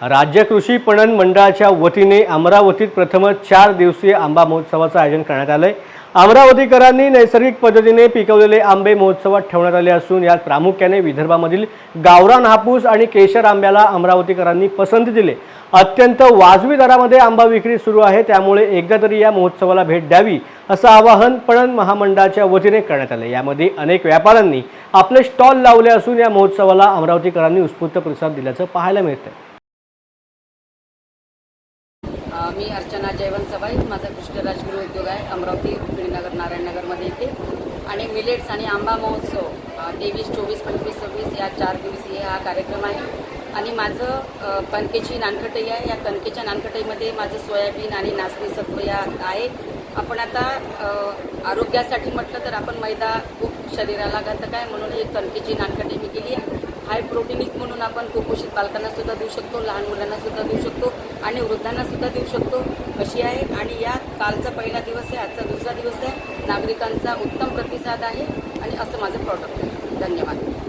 राज्य कृषी पणन मंडळाच्या वतीने अमरावतीत प्रथमच 4 दिवसीय आंबा महोत्सवाचं आयोजन करण्यात आलंय। अमरावतीकरांनी नैसर्गिक पद्धतीने पिकवलेले आंबे महोत्सवात ठेवण्यात आले असून यात प्रामुख्याने विदर्भामधील गावरान हापूस आणि केशर आंब्याला अमरावतीकरांनी पसंती दिली। अत्यंत वाजवी दरामध्ये आंबा विक्री सुरू आहे, त्यामुळे एकदा तरी या महोत्सवाला भेट द्यावी असं आवाहन पणन महामंडळाच्या वतीने करण्यात आले। यामध्ये अनेक व्यापाऱ्यांनी आपले स्टॉल लावले असून या महोत्सवाला अमरावतीकरांनी उत्स्फूर्त प्रतिसाद दिल्याचं पाहायला मिळतंय। मी अर्चना जयवंत सबाई, माझा कृष्ण राजगुरू उद्योग आहे अमरावती रुक्मिणीनगर नारायणनगरमध्ये इथे। आणि मिलेट्स आणि आंबा महोत्सव 23, 24, 25, 26 या 4 दिवसीय हा कार्यक्रम आहे। आणि माझं कणकेची नानकटई आहे। या कणकेच्या नानकटईमध्ये माझं सोयाबीन आणि नाचणी सत्व या आहे। आपण आता आरोग्यासाठी म्हटलं तर आपण मैदा खूप शरीराला घातक आहे, म्हणून ही कणकेची नानकटई मी केली आहे। हाय प्रोटीनिक म्हणून आपण कुपोषित बालकांना सुद्धा देऊ शकतो, लहान मुलांना सुद्धा देऊ शकतो आणि वृद्धांना सुद्धा देऊ शकतो अशी आहे। आणि या कालचा पहिला दिवस आहे, आजचा दुसरा दिवस आहे। नागरिकांचा उत्तम प्रतिसाद आहे आणि असं माझं प्रॉडक्ट आहे। धन्यवाद।